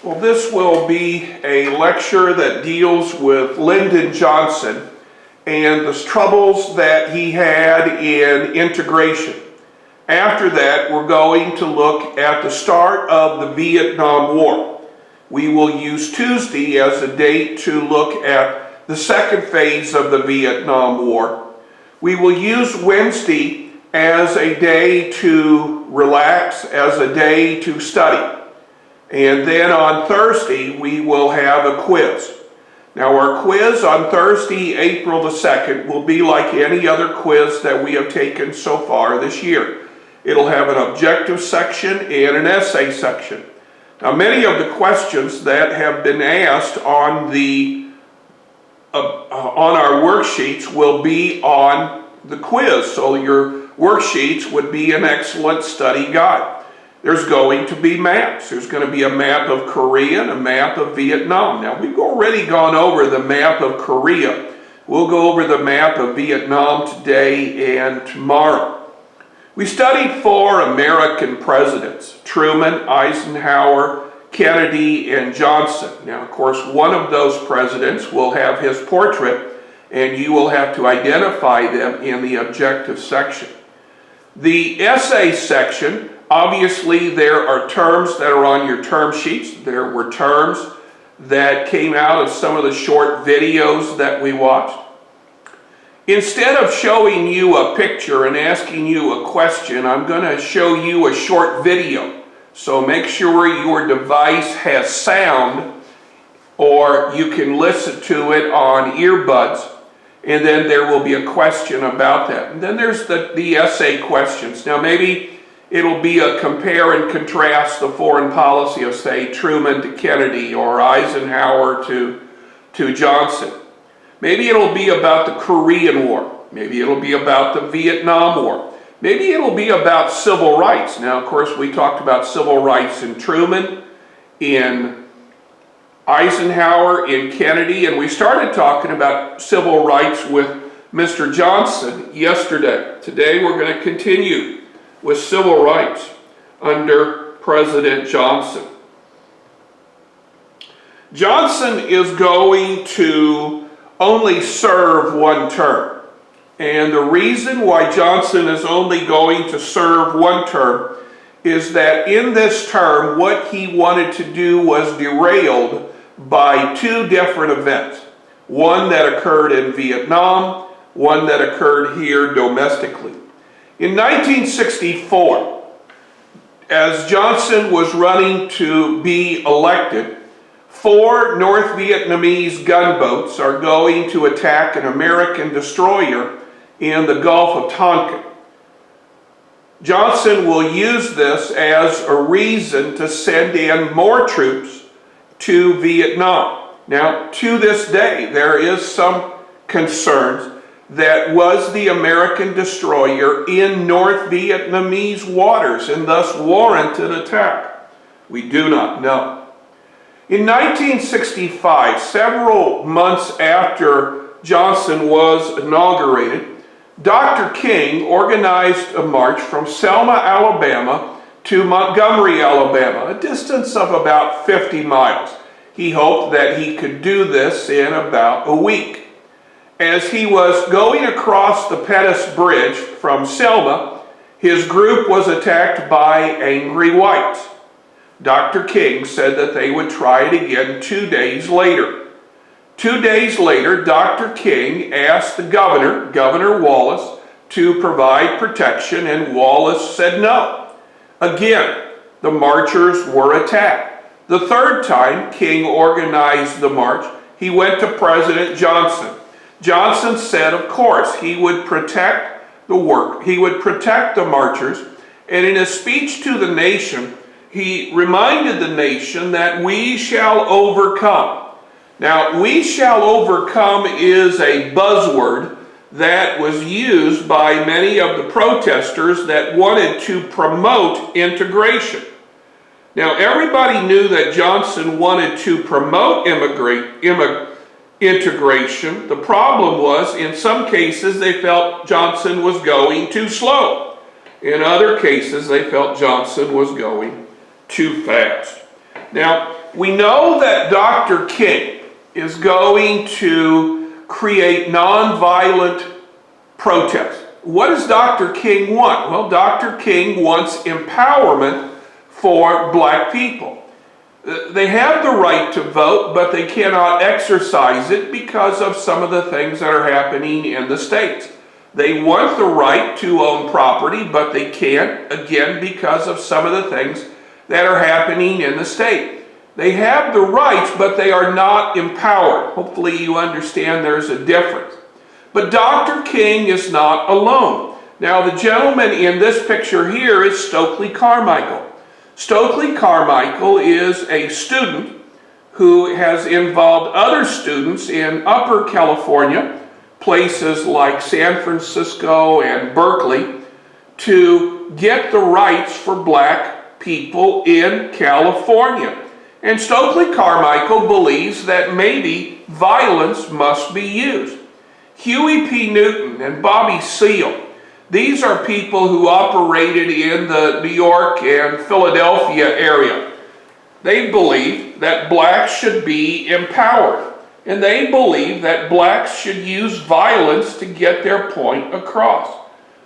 Well, this will be a lecture that deals with Lyndon Johnson and the troubles that he had in integration. After that, we're going to look at the start of the Vietnam War. We will use Tuesday as a date to look at the second phase of the Vietnam War. We will use Wednesday as a day to relax, as a day to study. And then on Thursday, we will have a quiz. Now, our quiz on Thursday, April the 2nd, will be like any other quiz that we have taken so far this year. It'll have an objective section and an essay section. Now, many of the questions that have been asked on our worksheets will be on the quiz, so your worksheets would be an excellent study guide. There's going to be maps. There's going to be a map of Korea and a map of Vietnam. Now, we've already gone over the map of Korea. We'll go over the map of Vietnam today and tomorrow. We studied 4 American presidents: Truman, Eisenhower, Kennedy, and Johnson. Now, of course, one of those presidents will have his portrait, and you will have to identify them in the objective section. The essay section, obviously, there are terms that are on your term sheets. There were terms that came out of some of the short videos that we watched. Instead of showing you a picture and asking you a question, I'm going to show you a short video. So make sure your device has sound, or you can listen to it on earbuds. And then there will be a question about that. And then there's the essay questions. Now, maybe it'll be a compare and contrast the foreign policy of, say, Truman to Kennedy or Eisenhower to Johnson. Maybe it'll be about the Korean War. Maybe it'll be about the Vietnam War. Maybe it'll be about civil rights. Now, of course, we talked about civil rights in Truman, in Eisenhower, in Kennedy, and we started talking about civil rights with Mr. Johnson yesterday. Today, we're going to continue with civil rights under President Johnson. Johnson is going to only serve one term. And the reason why Johnson is only going to serve one term is that in this term, what he wanted to do was derailed by 2 different events. One that occurred in Vietnam, one that occurred here domestically. In 1964, as Johnson was running to be elected, 4 North Vietnamese gunboats are going to attack an American destroyer in the Gulf of Tonkin. Johnson will use this as a reason to send in more troops to Vietnam. Now, to this day, there is some concerns that was the American destroyer in North Vietnamese waters and thus warranted attack. We do not know. In 1965, several months after Johnson was inaugurated, Dr. King organized a march from Selma, Alabama to Montgomery, Alabama, a distance of about 50 miles. He hoped that he could do this in about a week. As he was going across the Pettus Bridge from Selma, his group was attacked by angry whites. Dr. King said that they would try it again 2 days later. 2 days later, Dr. King asked the governor, Governor Wallace, to provide protection, and Wallace said no. Again, the marchers were attacked. The 3rd time King organized the march, he went to President Johnson. Johnson said, of course, he would protect the marchers, and in a speech to the nation, he reminded the nation that we shall overcome. Now, we shall overcome is a buzzword that was used by many of the protesters that wanted to promote integration. Now, everybody knew that Johnson wanted to promote integration. The problem was, in some cases, they felt Johnson was going too slow. In other cases, they felt Johnson was going too fast. Now, We know that Dr. King is going to create nonviolent protests. What does Dr. King want? Well, Dr. King wants empowerment for black people. They have the right to vote, but they cannot exercise it because of some of the things that are happening in the states. They want the right to own property, but they can't, again, because of some of the things that are happening in the state. They have the rights, but they are not empowered. Hopefully you understand there's a difference. But Dr. King is not alone. Now, the gentleman in this picture here is Stokely Carmichael. Stokely Carmichael is a student who has involved other students in Upper California, places like San Francisco and Berkeley, to get the rights for black people in California. And Stokely Carmichael believes that maybe violence must be used. Huey P. Newton and Bobby Seale, these are people who operated in the New York and Philadelphia area. They believe that blacks should be empowered, and they believe that blacks should use violence to get their point across.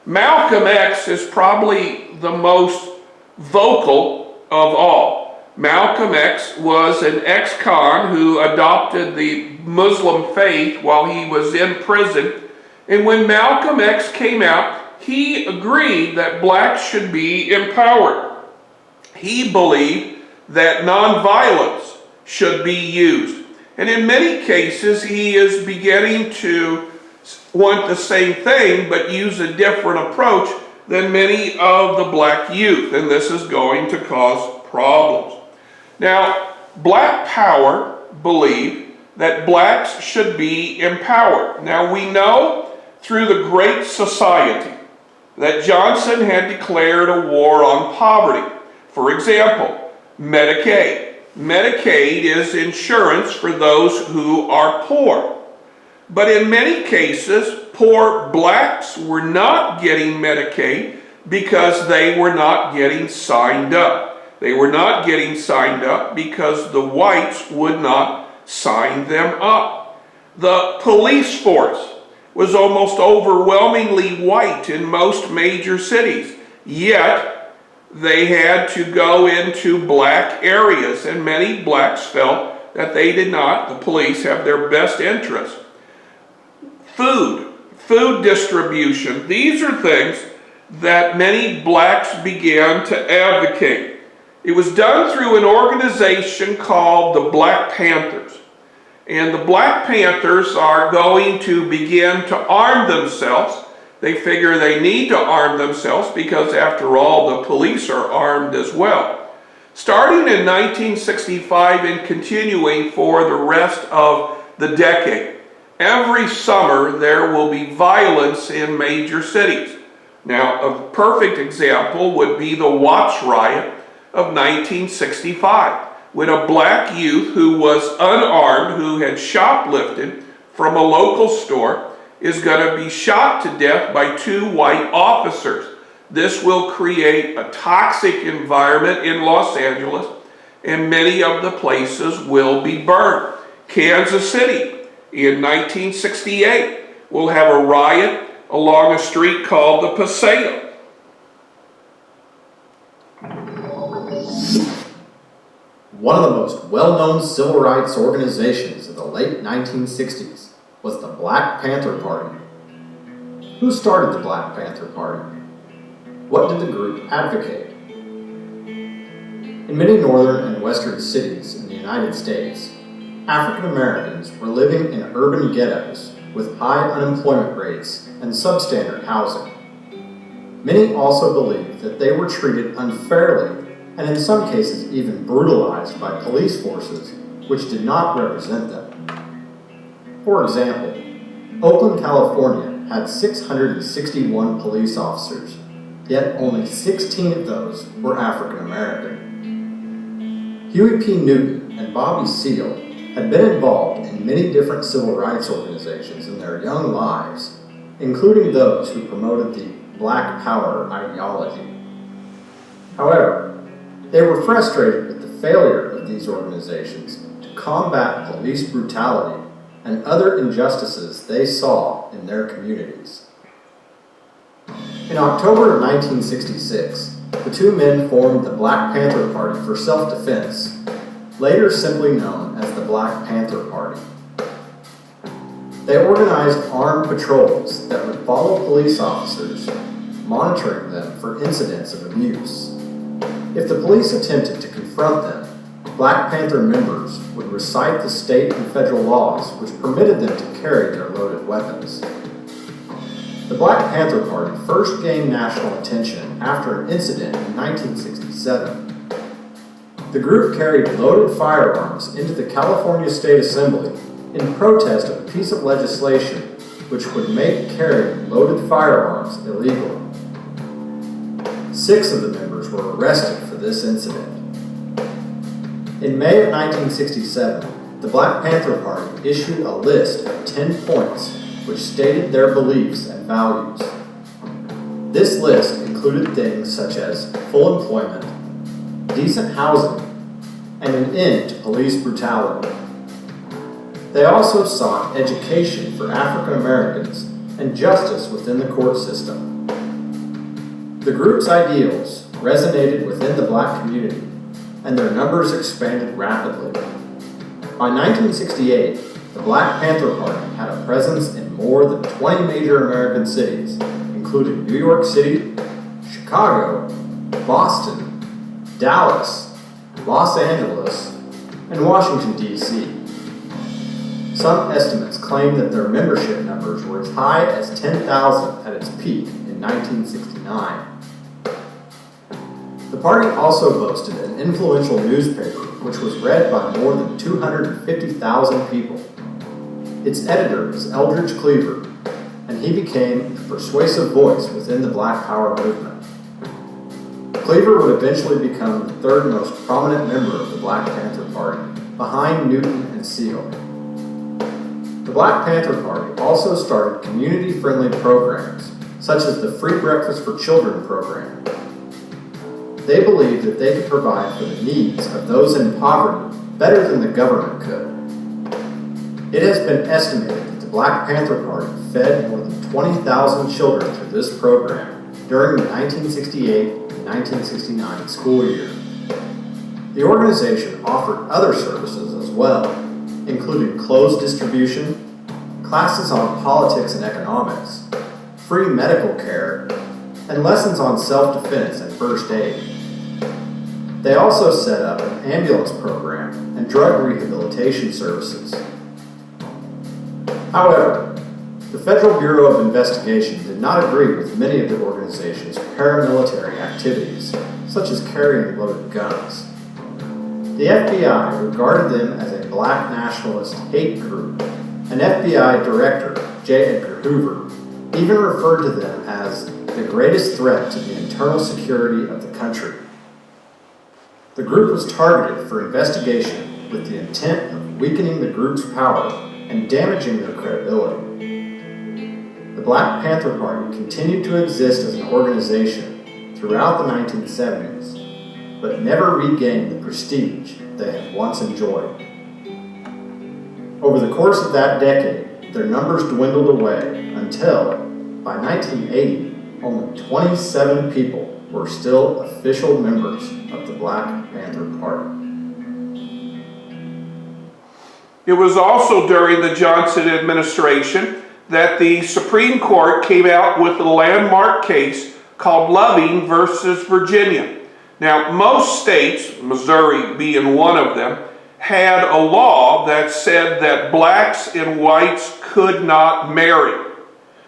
Malcolm X is probably the most vocal of all. Malcolm X was an ex-con who adopted the Muslim faith while he was in prison, and when Malcolm X came out, he agreed that blacks should be empowered. He believed that nonviolence should be used. And in many cases, he is beginning to want the same thing, but use a different approach than many of the black youth. And this is going to cause problems. Now, Black Power believe that blacks should be empowered. Now, we know through the Great Society that Johnson had declared a war on poverty. For example, Medicaid. Medicaid is insurance for those who are poor. But in many cases, poor blacks were not getting Medicaid because they were not getting signed up. They were not getting signed up because the whites would not sign them up. The police force was almost overwhelmingly white in most major cities, yet they had to go into black areas, and many blacks felt that they did not, the police, have their best interest. Food distribution, these are things that many blacks began to advocate. It was done through an organization called the Black Panthers. And the Black Panthers are going to begin to arm themselves. They figure they need to arm themselves because, after all, the police are armed as well. Starting in 1965 and continuing for the rest of the decade, every summer there will be violence in major cities. Now, a perfect example would be the Watts riot of 1965. When a black youth who was unarmed, who had shoplifted from a local store, is going to be shot to death by two white officers. This will create a toxic environment in Los Angeles, and many of the places will be burned. Kansas City in 1968 will have a riot along a street called the Paseo. One of the most well-known civil rights organizations of the late 1960s was the Black Panther Party. Who started the Black Panther Party? What did the group advocate? In many northern and western cities in the United States, African Americans were living in urban ghettos with high unemployment rates and substandard housing. Many also believed that they were treated unfairly and in some cases even brutalized by police forces which did not represent them. For example, Oakland, California had 661 police officers, yet only 16 of those were African American. Huey P. Newton and Bobby Seale had been involved in many different civil rights organizations in their young lives, including those who promoted the Black Power ideology. However, they were frustrated with the failure of these organizations to combat police brutality and other injustices they saw in their communities. In October of 1966, the two men formed the Black Panther Party for Self-Defense, later simply known as the Black Panther Party. They organized armed patrols that would follow police officers, monitoring them for incidents of abuse. If the police attempted to confront them, Black Panther members would recite the state and federal laws which permitted them to carry their loaded weapons. The Black Panther Party first gained national attention after an incident in 1967. The group carried loaded firearms into the California State Assembly in protest of a piece of legislation which would make carrying loaded firearms illegal. 6 of the members were arrested for this incident. In May of 1967, the Black Panther Party issued a list of 10 points which stated their beliefs and values. This list included things such as full employment, decent housing, and an end to police brutality. They also sought education for African Americans and justice within the court system. The group's ideals resonated within the Black community, and their numbers expanded rapidly. By 1968, the Black Panther Party had a presence in more than 20 major American cities, including New York City, Chicago, Boston, Dallas, Los Angeles, and Washington, D.C. Some estimates claim that their membership numbers were as high as 10,000 at its peak in 1969. The party also boasted an influential newspaper which was read by more than 250,000 people. Its editor was Eldridge Cleaver, and he became a persuasive voice within the Black Power movement. Cleaver would eventually become the third most prominent member of the Black Panther Party, behind Newton and Seal. The Black Panther Party also started community-friendly programs, such as the Free Breakfast for Children program. They believed that they could provide for the needs of those in poverty better than the government could. It has been estimated that the Black Panther Party fed more than 20,000 children through this program during the 1968 and 1969 school year. The organization offered other services as well, including clothes distribution, classes on politics and economics, free medical care, and lessons on self-defense and first aid. They also set up an ambulance program and drug rehabilitation services. However, the Federal Bureau of Investigation did not agree with many of the organization's paramilitary activities, such as carrying loaded guns. The FBI regarded them as a Black nationalist hate group, and FBI Director J. Edgar Hoover even referred to them as the greatest threat to the internal security of the country. The group was targeted for investigation with the intent of weakening the group's power and damaging their credibility. The Black Panther Party continued to exist as an organization throughout the 1970s, but never regained the prestige they had once enjoyed. Over the course of that decade, their numbers dwindled away until, by 1980, only 27 people were still official members of the Black Panther Party. It was also during the Johnson administration that the Supreme Court came out with a landmark case called Loving versus Virginia. Now, most states, Missouri being one of them, had a law that said that blacks and whites could not marry.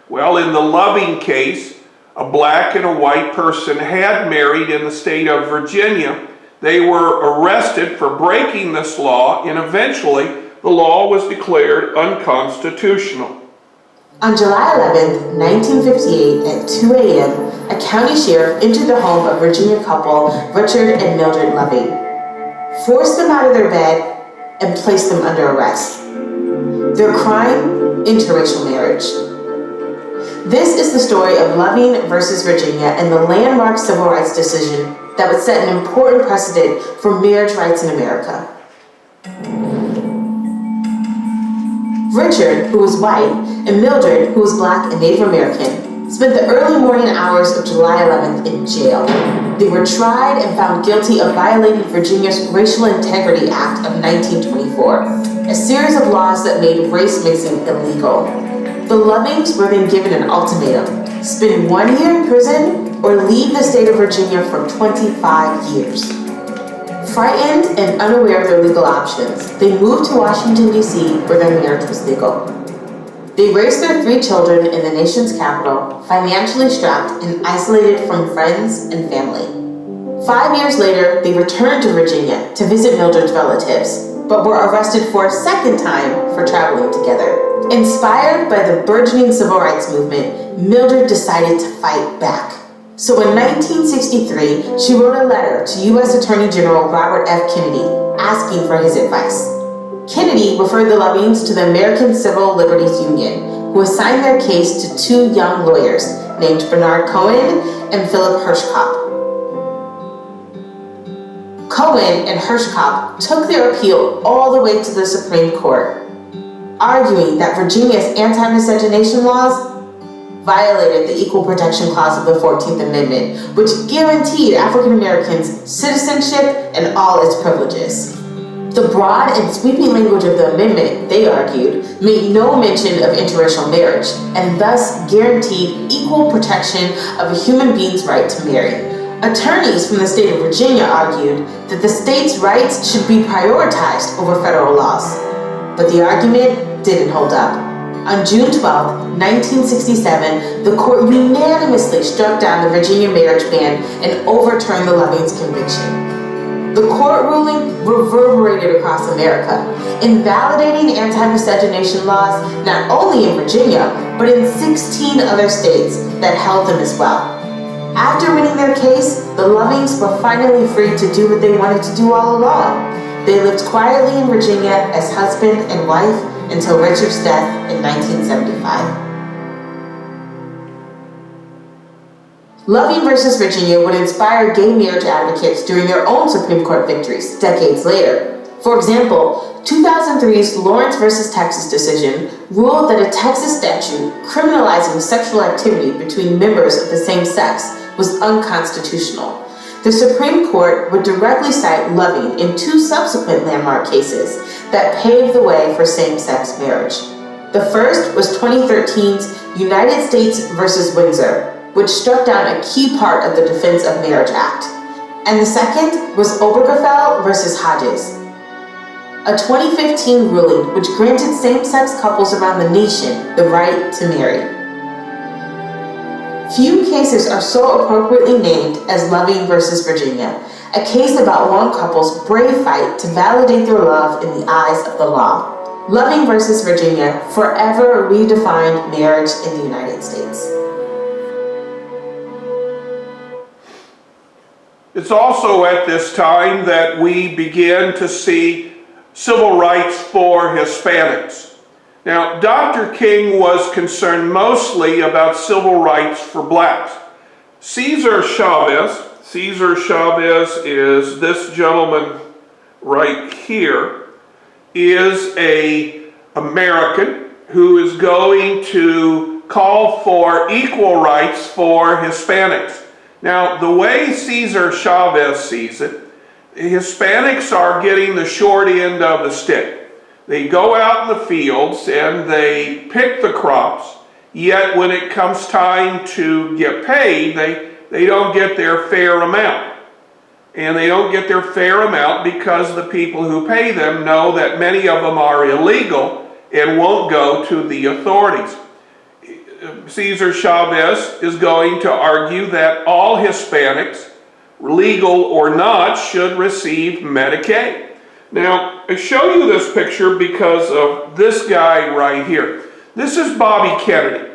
Well, in the Loving case, a black and a white person had married in the state of Virginia. They were arrested for breaking this law, and eventually the law was declared unconstitutional. On July 11, 1958, at 2 a.m., a county sheriff entered the home of Virginia couple Richard and Mildred Loving, forced them out of their bed, and placed them under arrest. Their crime? Interracial marriage. This is the story of Loving versus Virginia and the landmark civil rights decision that would set an important precedent for marriage rights in America. Richard, who was white, and Mildred, who was black and Native American, spent the early morning hours of July 11th in jail. They were tried and found guilty of violating Virginia's Racial Integrity Act of 1924, a series of laws that made race mixing illegal. The Lovings were then given an ultimatum: spend 1 year in prison or leave the state of Virginia for 25 years. Frightened and unaware of their legal options, they moved to Washington, D.C., where their marriage was legal. They raised their 3 children in the nation's capital, financially strapped and isolated from friends and family. 5 years later, they returned to Virginia to visit Mildred's relatives, but were arrested for a second time for traveling together. Inspired by the burgeoning civil rights movement, Mildred decided to fight back. So in 1963, she wrote a letter to U.S. Attorney General Robert F. Kennedy asking for his advice. Kennedy referred the Lovings to the American Civil Liberties Union, who assigned their case to 2 young lawyers named Bernard Cohen and Philip Hirschkopf. Cohen and Hirschkopf took their appeal all the way to the Supreme Court, arguing that Virginia's anti-miscegenation laws violated the Equal Protection Clause of the 14th Amendment, which guaranteed African Americans citizenship and all its privileges. The broad and sweeping language of the amendment, they argued, made no mention of interracial marriage, and thus guaranteed equal protection of a human being's right to marry. Attorneys from the state of Virginia argued that the state's rights should be prioritized over federal laws, but the argument didn't hold up. On June 12, 1967, the court unanimously struck down the Virginia marriage ban and overturned the Lovings' conviction. The court ruling reverberated across America, invalidating anti-miscegenation laws not only in Virginia, but in 16 other states that held them as well. After winning their case, the Lovings were finally free to do what they wanted to do all along. They lived quietly in Virginia as husband and wife until Richard's death in 1975. Loving versus Virginia would inspire gay marriage advocates during their own Supreme Court victories decades later. For example, 2003's Lawrence versus Texas decision ruled that a Texas statute criminalizing sexual activity between members of the same sex was unconstitutional. The Supreme Court would directly cite Loving in 2 subsequent landmark cases that paved the way for same-sex marriage. The first was 2013's United States versus Windsor, which struck down a key part of the Defense of Marriage Act. And the second was Obergefell versus Hodges, a 2015 ruling which granted same-sex couples around the nation the right to marry. Few cases are so appropriately named as Loving versus Virginia, a case about one couple's brave fight to validate their love in the eyes of the law. Loving versus Virginia forever redefined marriage in the United States. It's also at this time that we begin to see civil rights for Hispanics. Now, Dr. King was concerned mostly about civil rights for blacks. Cesar Chavez is this gentleman right here, is an American who is going to call for equal rights for Hispanics. Now, the way Cesar Chavez sees it, Hispanics are getting the short end of the stick. They go out in the fields and they pick the crops, yet when it comes time to get paid, they don't get their fair amount. And they don't get their fair amount because the people who pay them know that many of them are illegal and won't go to the authorities. Cesar Chavez is going to argue that all Hispanics, legal or not, should receive Medicaid. Now, I show you this picture because of this guy right here. This is Bobby Kennedy.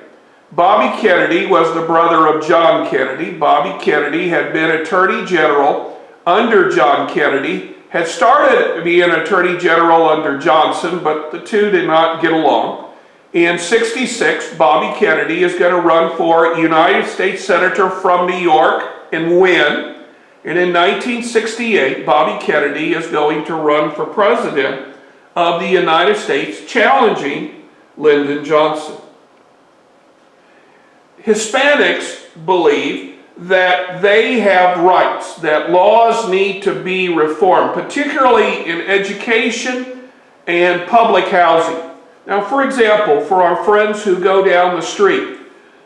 Bobby Kennedy was the brother of John Kennedy. Bobby Kennedy had been Attorney General under John Kennedy, had started to be an Attorney General under Johnson, but the two did not get along. In '66, Bobby Kennedy is going to run for United States Senator from New York and win. And in 1968, Bobby Kennedy is going to run for president of the United States, challenging Lyndon Johnson. Hispanics believe that they have rights, that laws need to be reformed, particularly in education and public housing. Now, for example, for our friends who go down the street,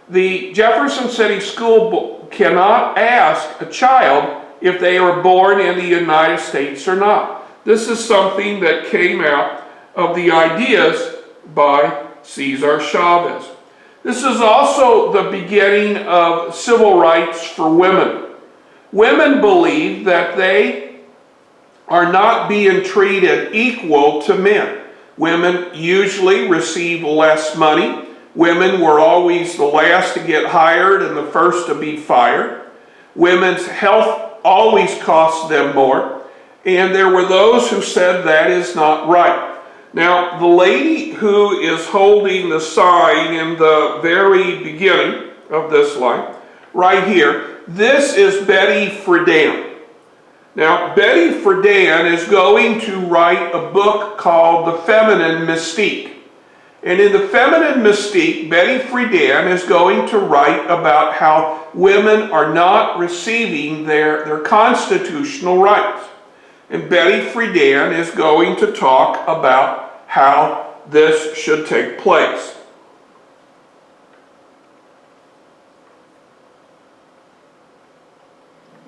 the Jefferson City School Board cannot ask a child if they were born in the United States or not. This is something that came out of the ideas by Cesar Chavez. This is also the beginning of civil rights for women. Women believe that they are not being treated equal to men. Women usually receive less money. Women were always the last to get hired and the first to be fired. Women's health always cost them more. And there were those who said that is not right. Now, the lady who is holding the sign in the very beginning of this line, right here, this is Betty Friedan. Now, Betty Friedan is going to write a book called The Feminine Mystique. And in The Feminine Mystique, Betty Friedan is going to write about how women are not receiving their constitutional rights. And Betty Friedan is going to talk about how this should take place.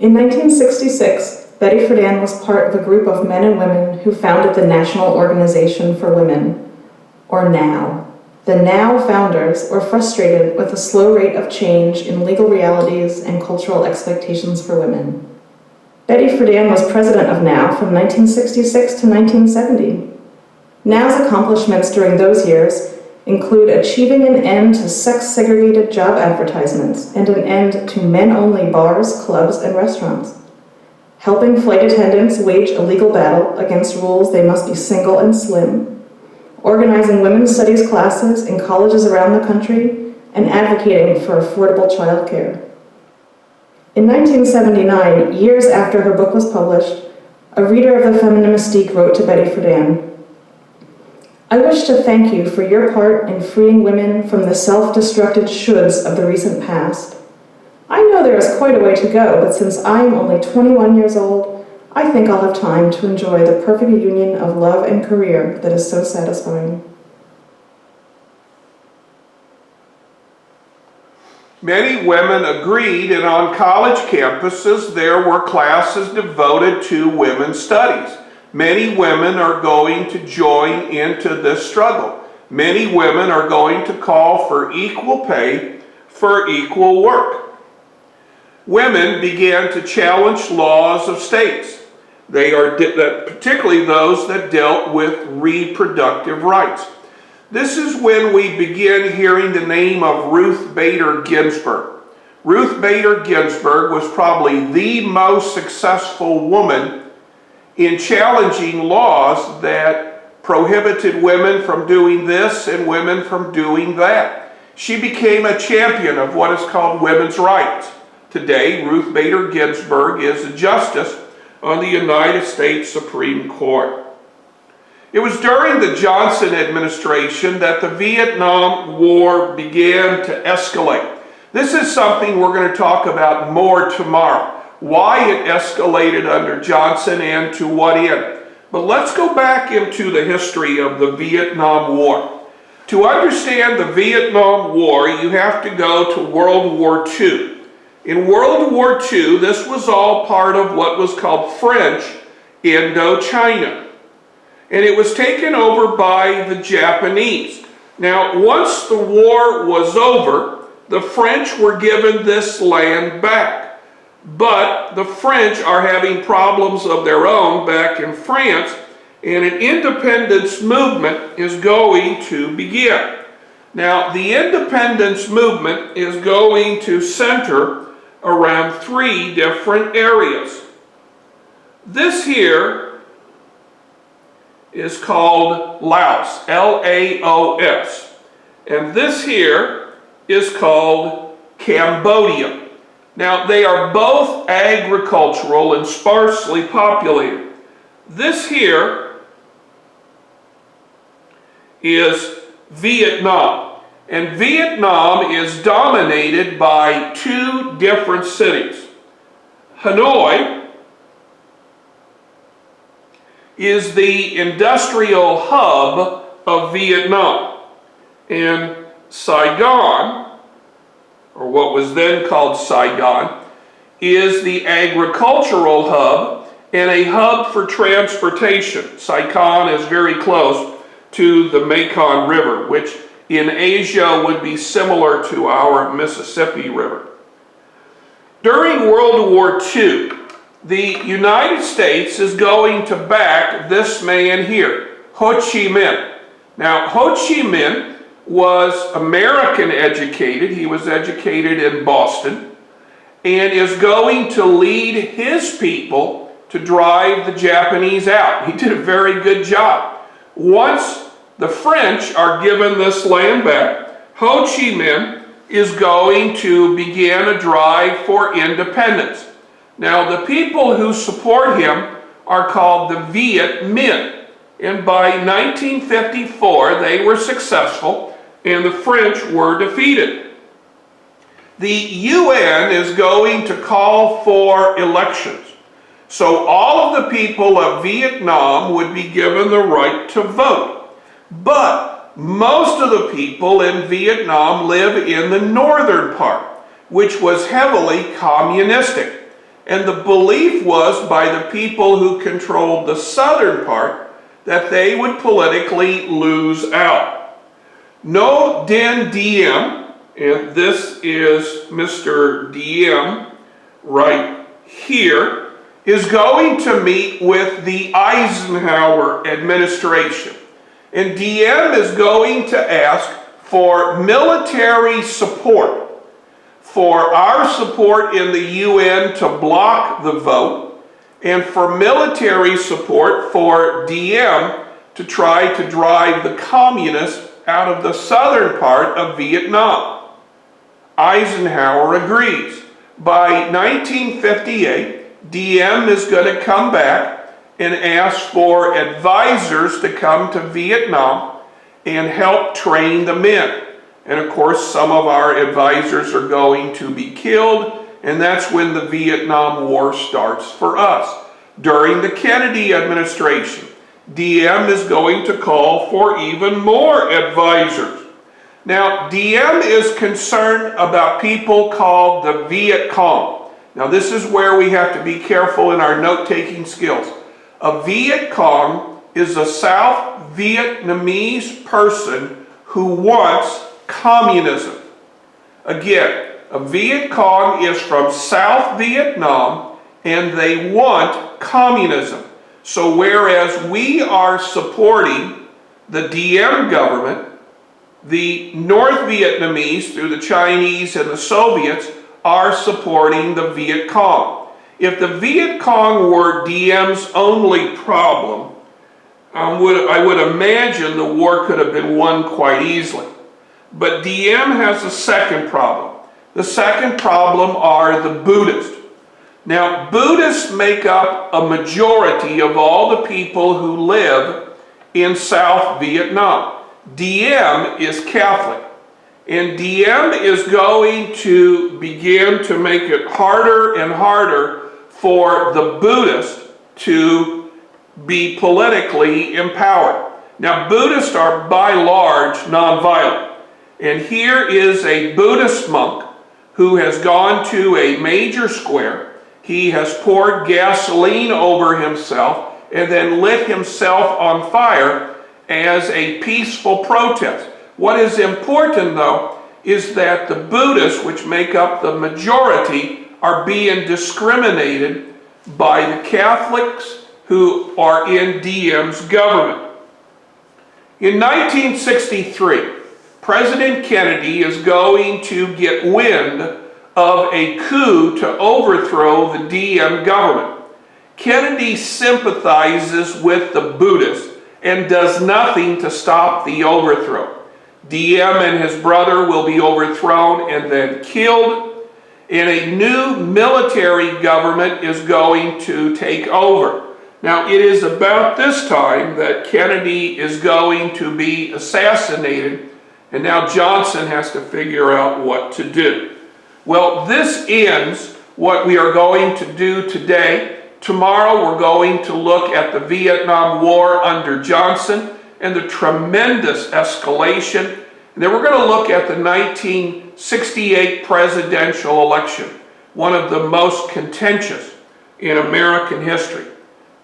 In 1966, Betty Friedan was part of a group of men and women who founded the National Organization for Women, or NOW. The NOW founders were frustrated with the slow rate of change in legal realities and cultural expectations for women. Betty Friedan was president of NOW from 1966 to 1970. NOW's accomplishments during those years include achieving an end to sex-segregated job advertisements and an end to men-only bars, clubs, and restaurants, helping flight attendants wage a legal battle against rules they must be single and slim, organizing women's studies classes in colleges around the country, and advocating for affordable childcare. In 1979, years after her book was published, a reader of The Feminine Mystique wrote to Betty Friedan, "I wish to thank you for your part in freeing women from the self-destructed shoulds of the recent past. I know there is quite a way to go, but since I am only 21 years old, I think I'll have time to enjoy the perfect union of love and career that is so satisfying." Many women agreed, and on college campuses there were classes devoted to women's studies. Many women are going to join into this struggle. Many women are going to call for equal pay for equal work. Women began to challenge laws of states. They are particularly those that dealt with reproductive rights. This is when we begin hearing the name of Ruth Bader Ginsburg. Ruth Bader Ginsburg was probably the most successful woman in challenging laws that prohibited women from doing this and women from doing that. She became a champion of what is called women's rights. Today, Ruth Bader Ginsburg is a justice on the United States Supreme Court. It was during the Johnson administration that the Vietnam War began to escalate. This is something we're going to talk about more tomorrow, why it escalated under Johnson and to what end. But let's go back into the history of the Vietnam War. To understand the Vietnam War, you have to go to World War II. In World War II, this was all part of what was called French Indochina. And it was taken over by the Japanese. Now, once the war was over, the French were given this land back. But the French are having problems of their own back in France, and an independence movement is going to begin. Now, the independence movement is going to center around three different areas. This here is called Laos, L-A-O-S. And this here is called Cambodia, Now, they are both agricultural and sparsely populated. This here is Vietnam. And Vietnam is dominated by two different cities. Hanoi is the industrial hub of Vietnam. And Saigon, or what was then called Saigon, is the agricultural hub and a hub for transportation. Saigon is very close to the Mekong River, which in Asia would be similar to our Mississippi River. During World War II, the United States is going to back this man here, Ho Chi Minh. Now, Ho Chi Minh was American educated. He was educated in Boston and is going to lead his people to drive the Japanese out. He did a very good job. Once the French are given this land back, Ho Chi Minh is going to begin a drive for independence. Now, the people who support him are called the Viet Minh. And by 1954, they were successful and the French were defeated. The UN is going to call for elections. So all of the people of Vietnam would be given the right to vote. But most of the people in Vietnam live in the northern part, which was heavily communistic. And the belief was by the people who controlled the southern part that they would politically lose out. Ngo Dinh Diem, and this is Mr. Diem right here, is going to meet with the Eisenhower administration. And Diem is going to ask for military support, for our support in the UN to block the vote, and for military support for Diem to try to drive the communists out of the southern part of Vietnam. Eisenhower agrees. By 1958, Diem is going to come back and ask for advisors to come to Vietnam and help train the men. And of course, some of our advisors are going to be killed, and that's when the Vietnam War starts for us. During the Kennedy administration, Diem is going to call for even more advisors. Now, Diem is concerned about people called the Viet Cong. Now, this is where we have to be careful in our note-taking skills. A Viet Cong is a South Vietnamese person who wants communism. Again, a Viet Cong is from South Vietnam and they want communism. So whereas we are supporting the Diem government, the North Vietnamese through the Chinese and the Soviets are supporting the Viet Cong. If the Viet Cong were Diem's only problem, I would imagine the war could have been won quite easily. But Diem has a second problem. The second problem are the Buddhists. Now, Buddhists make up a majority of all the people who live in South Vietnam. Diem is Catholic. And Diem is going to begin to make it harder and harder for the Buddhists to be politically empowered. Now, Buddhists are by large nonviolent. And here is a Buddhist monk who has gone to a major square. He has poured gasoline over himself and then lit himself on fire as a peaceful protest. What is important, though, is that the Buddhists, which make up the majority, are being discriminated by the Catholics who are in Diem's government. In 1963, President Kennedy is going to get wind of a coup to overthrow the Diem government. Kennedy sympathizes with the Buddhists and does nothing to stop the overthrow. Diem and his brother will be overthrown and then killed. and a new military government is going to take over. Now, it is about this time that Kennedy is going to be assassinated, and now Johnson has to figure out what to do. Well, this ends what we are going to do today. Tomorrow, we're going to look at the Vietnam War under Johnson and the tremendous escalation. And then we're going to look at the 1968 presidential election, one of the most contentious in American history.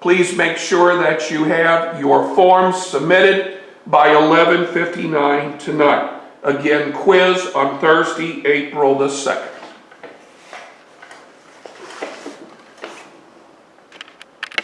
Please make sure that you have your forms submitted by 11:59 tonight. Again, quiz on Thursday, April the 2nd.